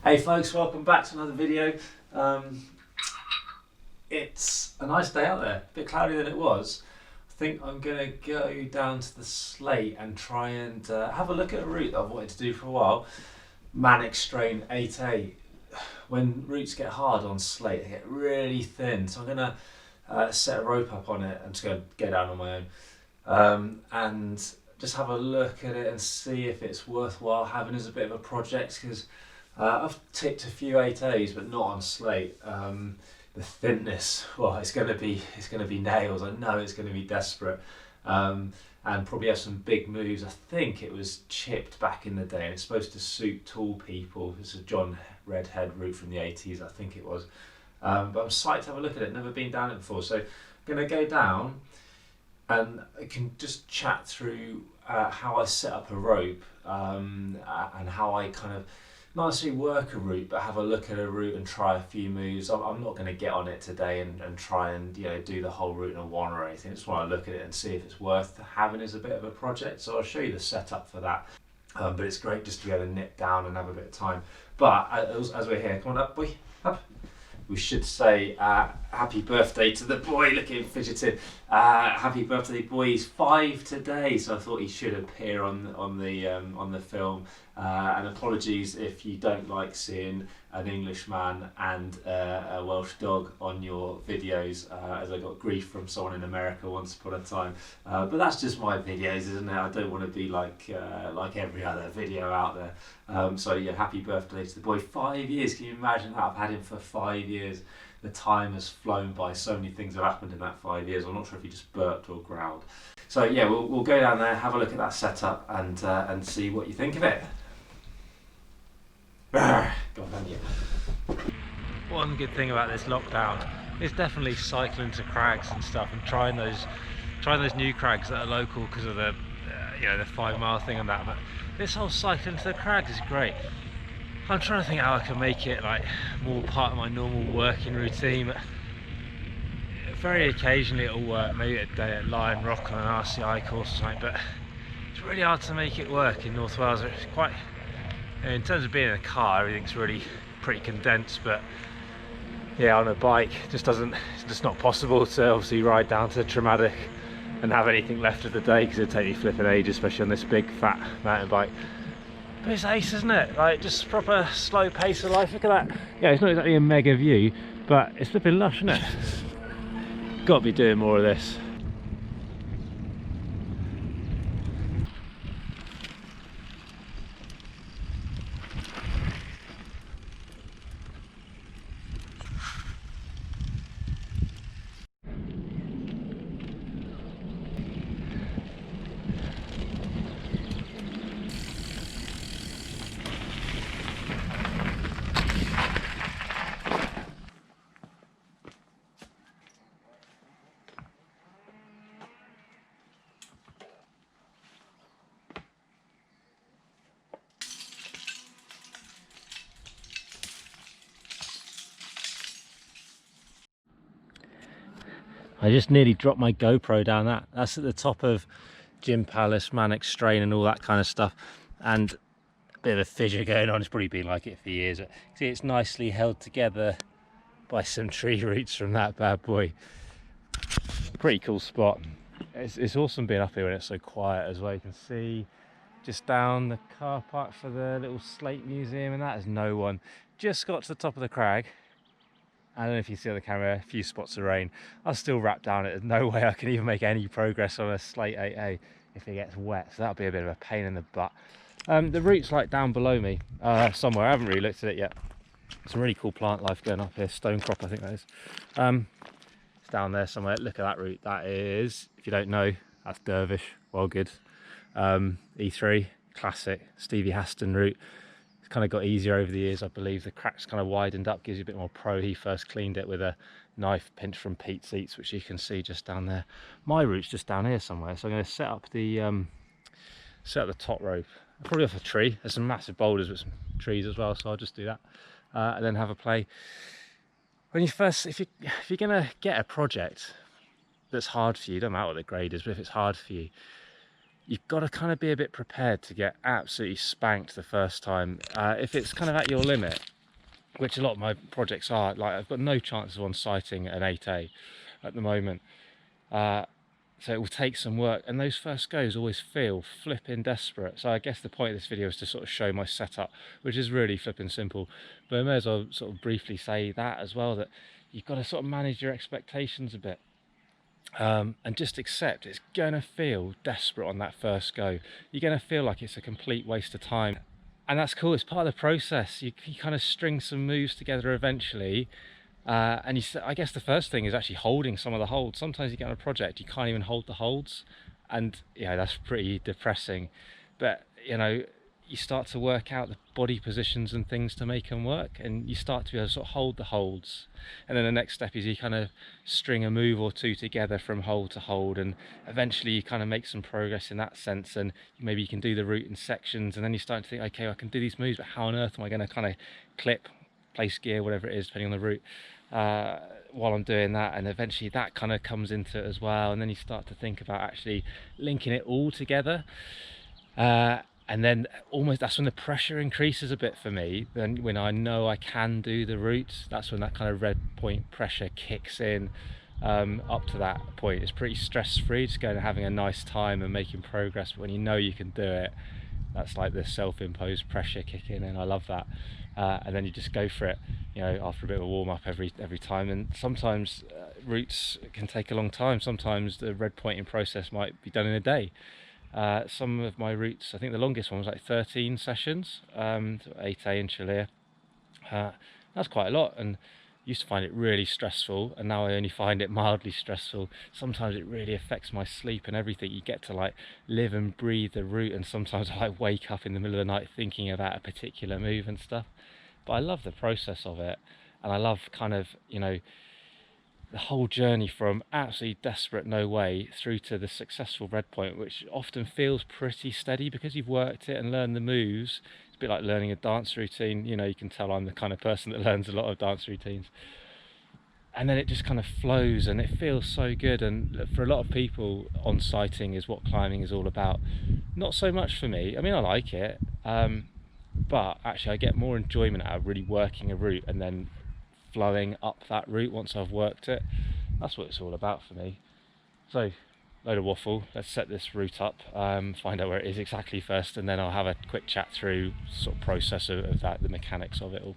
Hey folks, welcome back to another video. It's a nice day out there, a bit cloudier than it was. I think I'm going to go down to the Slate and try and have a look at a route that I've wanted to do for a while. Manic Strain 8A. When routes get hard on Slate, they get really thin, so I'm going to set a rope up on it and just go get down on my own. And just have a look at it and see if it's worthwhile having as a bit of a project, because I've tipped a few 8As but not on Slate. The thinness, well, it's going to be nails. I know it's going to be desperate, and probably have some big moves. I think it was chipped back in the day, and it's supposed to suit tall people. It's a John Redhead route from the 80s, I think it was. But I'm psyched to have a look at it. Never been down it before, so I'm going to go down and I can just chat through how I set up a rope, and how I kind of not necessarily work a route, but have a look at a route and try a few moves. I'm not going to get on it today and try and do the whole route in a one or anything. I just want to look at it and see if it's worth having as a bit of a project. So I'll show you the setup for that. But it's great just to be able to nip down and have a bit of time. But as we're here, come on up, boy, up. We should say happy birthday to the boy, looking fidgeted. Happy birthday, boy! He's 5 today, so I thought he should appear on the film. And apologies if you don't like seeing an Englishman and a Welsh dog on your videos, as I got grief from someone in America once upon a time. But that's just my videos, isn't it? I don't want to be like every other video out there. So yeah, happy birthday to the boy. 5 years, can you imagine that? I've had him for 5 years. The time has flown by. So many things have happened in that 5 years. I'm not sure if he just burped or growled. So yeah, we'll go down there, have a look at that setup, and see what you think of it. Go on, haven't you? One good thing about this lockdown is definitely cycling to crags and stuff, and trying those new crags that are local because of the the 5 mile thing and that. But this whole cycling to the crags is great. I'm trying to think how I can make it like more part of my normal working routine. But very occasionally it'll work, maybe a day at Lion Rock on an RCI course or something. But it's really hard to make it work in North Wales. It's quite, in terms of being in a car, everything's really pretty condensed, but yeah, on a bike it's just not possible to obviously ride down to Traumatic and have anything left of the day, because it'd take you flipping ages, especially on this big fat mountain bike. But it's ace, isn't it? Like, just proper slow pace of life. Look at that. Yeah, it's not exactly a mega view, but it's flipping lush, isn't it? Got to be doing more of this. I just nearly dropped my GoPro down that. That's at the top of Gym Palace, Manic Strain and all that kind of stuff. And a bit of a fissure going on. It's probably been like it for years. But see, it's nicely held together by some tree roots from that bad boy. Pretty cool spot. It's awesome being up here when it's so quiet as well. You can see just down the car park for the little Slate Museum, and that is no one. Just got to the top of the crag. I don't know if you see on the camera, a few spots of rain. I'll still wrap down it. There's no way I can even make any progress on a Slate 8A if it gets wet, so that'll be a bit of a pain in the butt. The route's like down below me somewhere. I haven't really looked at it yet. Some really cool plant life going up here. Stone crop, I think that is. It's down there somewhere. Look at that route. That is, if you don't know, that's Dervish. Well, good. E3, classic Stevie Haston route. Kind of got easier over the years, I believe. The cracks kind of widened up, gives you a bit more pro. He first cleaned it with a knife pinch from Pete's Eats, which you can see just down there. My route's just down here somewhere, so I'm going to set up the top rope, probably off a tree. There's some massive boulders with some trees as well, so I'll just do that, and then have a play. When you first, if you're going to get a project that's hard for you, don't matter what the grade is, but if it's hard for you, you've got to kind of be a bit prepared to get absolutely spanked the first time. If it's kind of at your limit, which a lot of my projects are. Like, I've got no chance of on sighting an 8A at the moment. So it will take some work, and those first goes always feel flipping desperate. So I guess the point of this video is to sort of show my setup, which is really flipping simple. But I may as well sort of briefly say that as well, that you've got to sort of manage your expectations a bit. And just accept it's going to feel desperate on that first go. You're going to feel like it's a complete waste of time. And that's cool, it's part of the process. You kind of string some moves together eventually. I guess the first thing is actually holding some of the holds. Sometimes you get on a project, you can't even hold the holds, and that's pretty depressing. But you start to work out the body positions and things to make them work, and you start to be able to sort of hold the holds. And then the next step is you kind of string a move or two together from hold to hold, and eventually you kind of make some progress in that sense, and maybe you can do the route in sections, and then you start to think, okay, I can do these moves, but how on earth am I going to kind of clip, place gear, whatever it is, depending on the route, while I'm doing that. And eventually that kind of comes into it as well, and then you start to think about actually linking it all together, and then almost that's when the pressure increases a bit for me. Then when I know I can do the routes, that's when that kind of red point pressure kicks in. Up to that point it's pretty stress-free, just going and having a nice time and making progress. But when you know you can do it, that's like the self-imposed pressure kicking in. I love that. And then you just go for it, after a bit of a warm-up every time. And sometimes routes can take a long time. Sometimes the red pointing process might be done in a day. Some of my routes, I think the longest one was like 13 sessions, 8A in Chile. That's quite a lot, and used to find it really stressful, and now I only find it mildly stressful. Sometimes it really affects my sleep and everything. You get to like live and breathe the route, and sometimes I wake up in the middle of the night thinking about a particular move and stuff. But I love the process of it, and I love kind of the whole journey from absolutely desperate no way through to the successful red point, which often feels pretty steady because you've worked it and learned the moves. It's a bit like learning a dance routine. You can tell I'm the kind of person that learns a lot of dance routines, and then it just kind of flows and it feels so good. And for a lot of people, on sighting is what climbing is all about. Not so much for me. I mean, I like it, but actually I get more enjoyment out of really working a route and then flowing up that route once I've worked it. That's what it's all about for me. So, load of waffle, let's set this route up, find out where it is exactly first, and then I'll have a quick chat through sort of process of that, the mechanics of it all.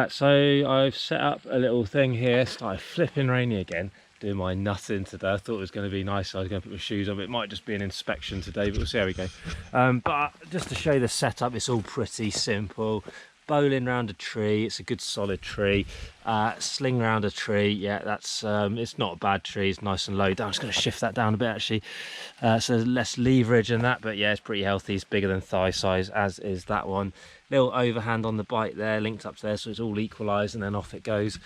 So I've set up a little thing here. Started flipping rainy again, doing my nothing today. I thought it was going to be nice, I was going to put my shoes on, but it might just be an inspection today, but we'll see how we go. But just to show you the setup, it's all pretty simple. Bowling round a tree, it's a good solid tree. Sling round a tree, yeah, that's it's not a bad tree, it's nice and low down. I'm just going to shift that down a bit actually, so there's less leverage in that, but yeah, it's pretty healthy. It's bigger than thigh size, as is that one. Little overhand on the bike there, linked up to there, so it's all equalised, and then off it goes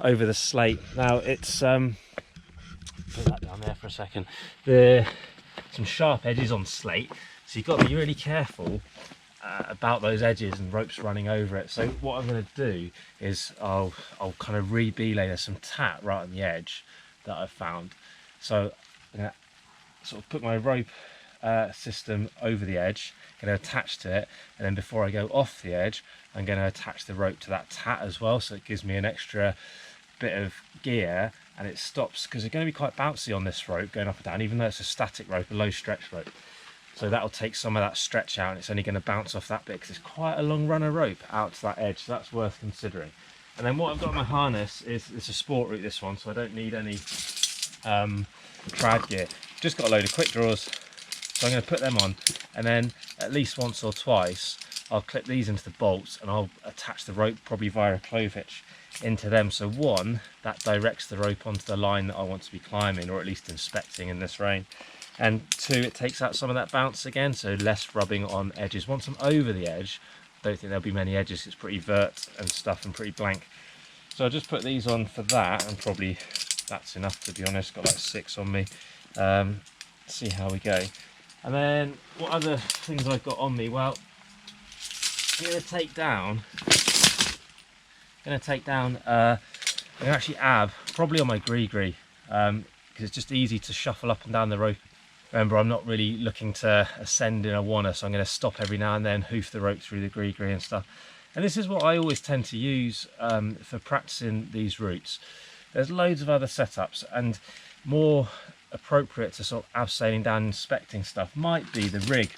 over the slate. Now it's put that down there for a second. Some sharp edges on slate, so you've got to be really careful about those edges and ropes running over it. So what I'm going to do is I'll kind of re-belay. There's some tat right on the edge that I've found, so I'm going to sort of put my rope system over the edge, going to attach to it, and then before I go off the edge I'm going to attach the rope to that tat as well, so it gives me an extra bit of gear, and it stops, because it's going to be quite bouncy on this rope going up and down, even though it's a static rope, a low stretch rope. So that'll take some of that stretch out, and it's only going to bounce off that bit because it's quite a long run of rope out to that edge, so that's worth considering. And then what I've got in my harness is, it's a sport route, this one, so I don't need any trad gear. Just got a load of quick draws, so I'm going to put them on, and then at least once or twice I'll clip these into the bolts, and I'll attach the rope, probably via a clove hitch, into them. So one, that directs the rope onto the line that I want to be climbing, or at least inspecting in this rain. And two, it takes out some of that bounce again, so less rubbing on edges. Once I'm over the edge, I don't think there'll be many edges. It's pretty vert and stuff and pretty blank. So I'll just put these on for that, and probably that's enough, to be honest. Got like 6 on me. See how we go. And then what other things I've got on me? Well, I'm going to take down. I'm going to actually ab probably on my gree, because it's just easy to shuffle up and down the rope. Remember, I'm not really looking to ascend in a wanna, so I'm going to stop every now and then, hoof the rope through the gree and stuff. And this is what I always tend to use for practicing these routes. There's loads of other setups, and more appropriate to sort of abseiling down, inspecting stuff might be the rig.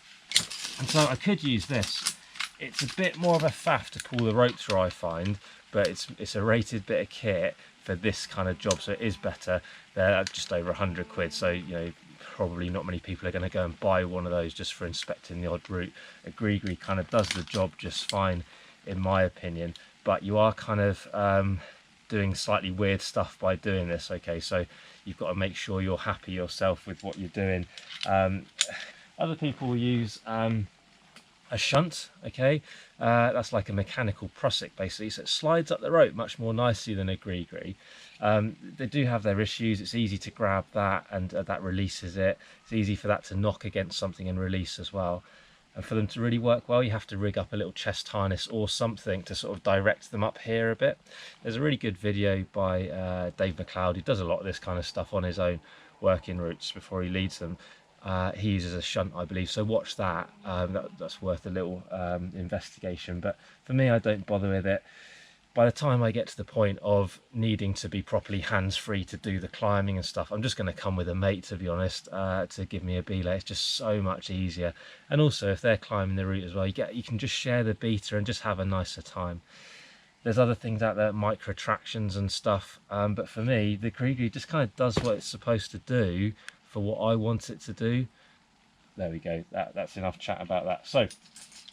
And so I could use this. It's a bit more of a faff to pull the rope through, I find, but it's a rated bit of kit for this kind of job, so it is better. They're just over 100 quid, so you know, probably not many people are going to go and buy one of those just for inspecting the odd route. A gree kind of does the job just fine, in my opinion, but you are kind of doing slightly weird stuff by doing this. Okay, so you've got to make sure you're happy yourself with what you're doing. Other people will use a shunt, okay, that's like a mechanical prusik basically, so it slides up the rope much more nicely than a gree. They do have their issues. It's easy to grab that, and that releases it. It's easy for that to knock against something and release as well. And for them to really work well, you have to rig up a little chest harness or something to sort of direct them up here a bit. There's a really good video by Dave McLeod, who does a lot of this kind of stuff on his own working routes before he leads them. He uses a shunt, I believe, so watch that. That's worth a little investigation, but for me, I don't bother with it. By the time I get to the point of needing to be properly hands-free to do the climbing and stuff, I'm just going to come with a mate, to be honest, to give me a belay. It's just so much easier. And also, if they're climbing the route as well, you can just share the beta and just have a nicer time. There's other things out there, micro tractions and stuff, but for me, the gree just kind of does what it's supposed to do for what I want it to do. There we go, that's enough chat about that. So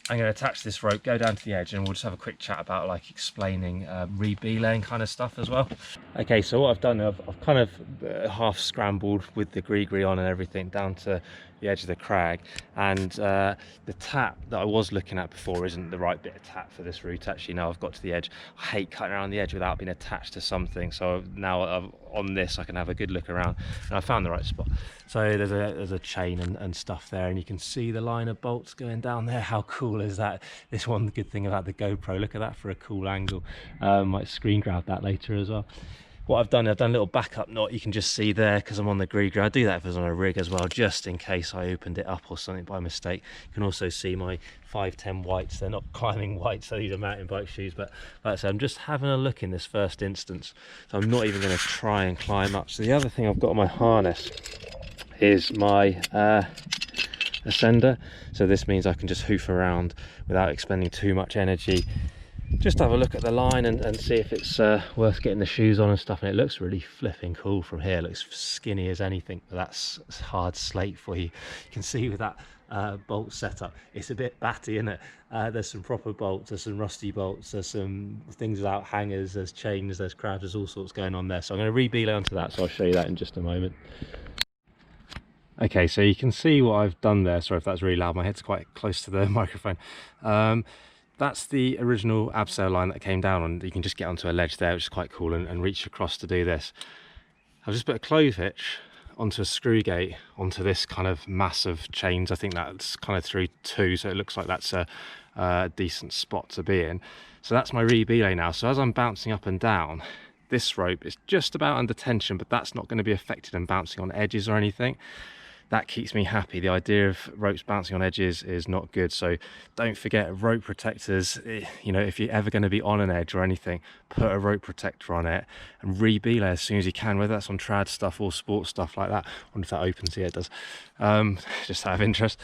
I'm going to attach this rope, go down to the edge, and we'll just have a quick chat about like explaining re-belaying kind of stuff as well. Okay, so what I've done, I've kind of half scrambled with the gree on and everything down to the edge of the crag, and the tap that I was looking at before isn't the right bit of tap for this route. Actually, now I've got to the edge, I hate cutting around the edge without being attached to something, so now on this I can have a good look around, and I found the right spot. So there's a chain and stuff there, and you can see the line of bolts going down there. How cool is that? This one good thing about the GoPro, look at that for a cool angle. Might screen grab that later as well. What I've done a little backup knot, you can just see there, because I'm on the gree. I do that if it's on a rig as well, just in case I opened it up or something by mistake. You can also see my 510 whites. They're not climbing whites, so these are mountain bike shoes, but like I said, I'm just having a look in this first instance, so I'm not even going to try and climb up. So the other thing I've got on my harness is my ascender, so this means I can just hoof around without expending too much energy. Just have a look at the line and see if it's worth getting the shoes on and stuff, and it looks really flipping cool from here. It looks skinny as anything, but that's hard slate for you. You can see with that bolt setup, it's a bit batty, isn't it? There's some proper bolts, there's some rusty bolts, there's some things without hangers, there's chains, there's crabs, there's all sorts going on there. So I'm going to re-belay onto that, so I'll show you that in just a moment. Okay, so you can see what I've done there. Sorry if that's really loud, my head's quite close to the microphone. That's the original abseil line that came down on. You can just get onto a ledge there, which is quite cool, and reach across to do this. I've just put a clove hitch onto a screw gate onto this kind of massive chains. I think that's kind of through two, so it looks like that's a decent spot to be in. So that's my re-belay now. So as I'm bouncing up and down, this rope is just about under tension, but that's not going to be affected and bouncing on edges or anything. That keeps me happy. The idea of ropes bouncing on edges is not good, so don't forget rope protectors. You know, if you're ever going to be on an edge or anything, put a rope protector on it and re-belay as soon as you can, whether that's on trad stuff or sport stuff like that. I wonder if that opens. Yeah, it does. Just out of interest.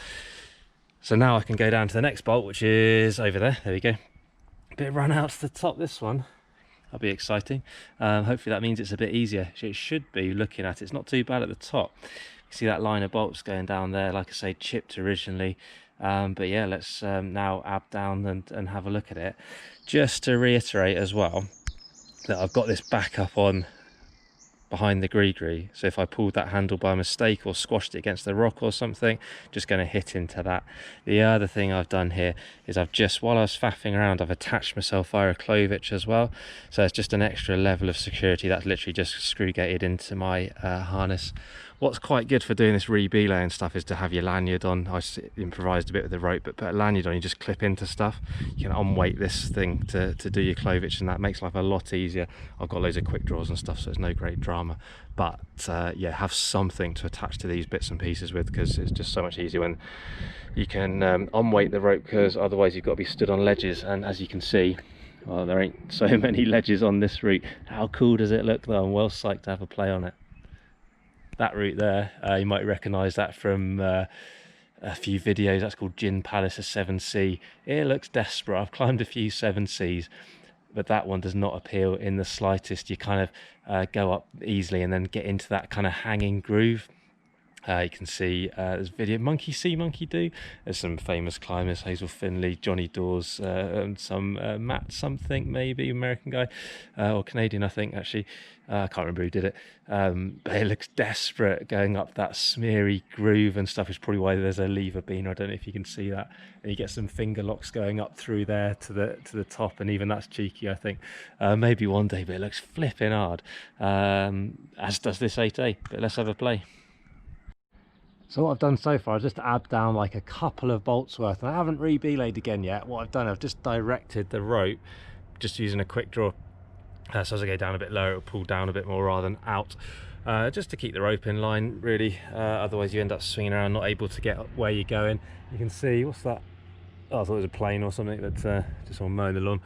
So now I can go down to the next bolt, which is over there. There we go. Bit run out to the top, this one. That'll be exciting. Hopefully that means it's a bit easier. It should be, looking at it. It's not too bad at the top. See that line of bolts going down there, like I say, chipped originally, but yeah, let's now ab down and have a look at it. Just to reiterate as well that I've got this backup on behind the gree, so if I pulled that handle by mistake or squashed it against the rock or something, just going to hit into that. The other thing I've done here is I've just, while I was faffing around, I've attached myself via a clove hitch as well, so it's just an extra level of security. That's literally just screw gated into my harness. What's quite good for doing this re-belay and stuff is to have your lanyard on. I improvised a bit with the rope, but put a lanyard on, you just clip into stuff. You can unweight this thing to do your Clove Hitch, and that makes life a lot easier. I've got loads of quick draws and stuff, so it's no great drama. But yeah, have something to attach to these bits and pieces with, because it's just so much easier when you can unweight the rope, because otherwise you've got to be stood on ledges. And as you can see, well, there ain't so many ledges on this route. How cool does it look though? I'm well psyched to have a play on it. That route there, you might recognise that from a few videos. That's called Gin Palace, a 7C. It looks desperate. I've climbed a few 7Cs, but that one does not appeal in the slightest. You kind of go up easily and then get into that kind of hanging groove. You can see there's a video, Monkey See, Monkey Do. There's some famous climbers, Hazel Finley, Johnny Dawes, and some Matt something, maybe, American guy, or Canadian, I think, actually. I can't remember who did it. But it looks desperate going up that smeary groove and stuff. Is probably why there's a lever beam. I don't know if you can see that. And you get some finger locks going up through there to the top, and even that's cheeky, I think. Maybe one day, but it looks flipping hard, as does this 8A. But let's have a play. So what I've done so far is just add down like a couple of bolts worth, and I haven't re-belayed again yet. What I've done, I've just directed the rope just using a quick draw. So as I go down a bit lower, it'll pull down a bit more rather than out, just to keep the rope in line, really. Otherwise you end up swinging around, not able to get where you're going. You can see, what's that? Oh, I thought it was a plane or something that just on mowing the lawn.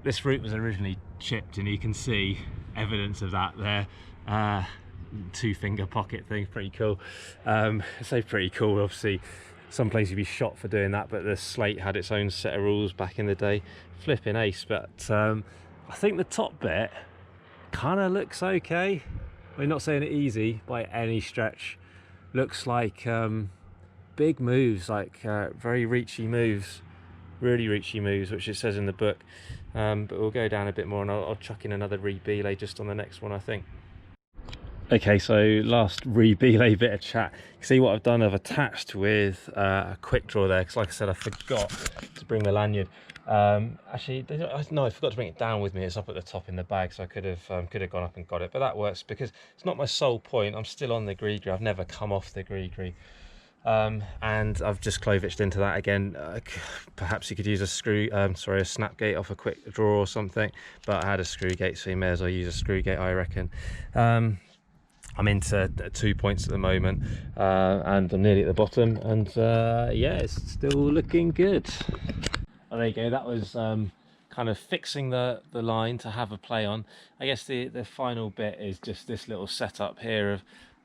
This route was originally chipped, and you can see evidence of that there. Two-finger pocket thing, pretty cool. I say pretty cool, obviously some places you'd be shot for doing that, but the slate had its own set of rules back in the day. Flipping ace. But I think the top bit kind of looks okay. We're not saying it easy by any stretch. Looks like big moves, like very reachy moves, really reachy moves, which it says in the book. But we'll go down a bit more, and I'll chuck in another re-belay just on the next one, I think. Okay, so last re-belay bit of chat. You see what I've done? I've attached with a quick draw there, because like I said, I forgot to bring the lanyard. Actually, no, I forgot to bring it down with me. It's up at the top in the bag, so I could have gone up and got it. But that works because it's not my sole point. I'm still on the gree-gree. I've never come off the gree-gree. And I've just Clove Hitched into that again. Perhaps you could use a a snap gate off a quick draw or something. But I had a screw gate, so you may as well use a screw gate, I reckon. I'm into 2 points at the moment, and I'm nearly at the bottom, and yeah, it's still looking good. Oh, there you go. That was kind of fixing the line to have a play on. I guess the final bit is just this little setup here of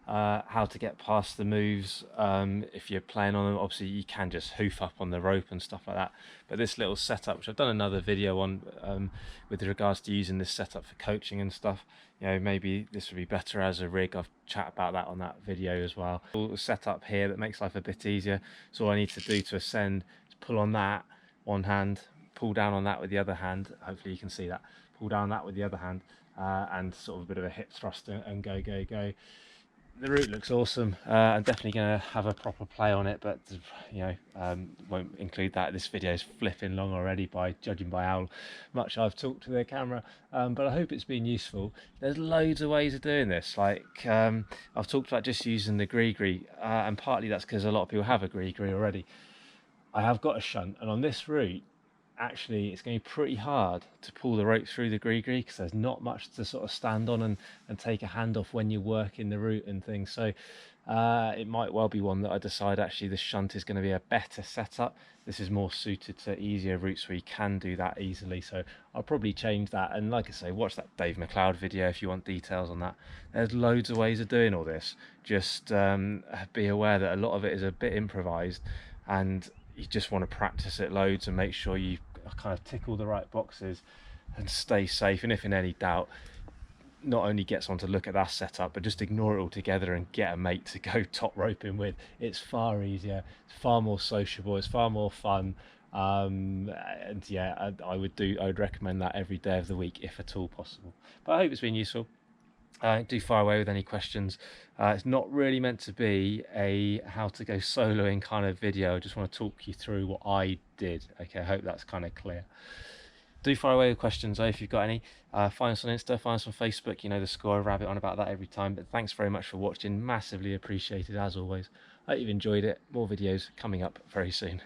how to get past the moves. If you're playing on them, obviously you can just hoof up on the rope and stuff like that, but this little setup, which I've done another video on with regards to using this setup for coaching and stuff, you know, maybe this would be better as a rig. I've chat about that on that video as well. A setup here that makes life a bit easier. So all I need to do to ascend is pull on that one hand, pull down on that with the other hand. Hopefully you can see that. Pull down that with the other hand, and sort of a bit of a hip thrust and go. The route looks awesome. I'm definitely going to have a proper play on it, but you know, won't include that. This video is flipping long already, by judging by how much I've talked to the camera, but I hope it's been useful. There's loads of ways of doing this. Like I've talked about just using the gree-gree, and partly that's because a lot of people have a gree-gree already. I have got a shunt, and on this route, actually it's going to be pretty hard to pull the rope through the gree-gree, because there's not much to sort of stand on and take a hand off when you're working the route and things. So it might well be one that I decide actually the shunt is going to be a better setup. This is more suited to easier routes where you can do that easily, so I'll probably change that. And like I say, watch that Dave McLeod video if you want details on that. There's loads of ways of doing all this. Just be aware that a lot of it is a bit improvised, and you just want to practice it loads and make sure you kind of tick all the right boxes and stay safe. And if in any doubt, not only get someone to look at that setup, but just ignore it altogether and get a mate to go top roping with. It's far easier, it's far more sociable, it's far more fun. And yeah, I would recommend that every day of the week if at all possible. But I hope it's been useful. Do fire away with any questions. It's not really meant to be a how to go soloing kind of video. I just want to talk you through what I did. Okay, I hope that's kind of clear. Do fire away with questions though if you've got any. Find us on Insta, find us on Facebook. You know the score. I rabbit on about that every time. But thanks very much for watching. Massively appreciated as always. Hope you've enjoyed it. More videos coming up very soon.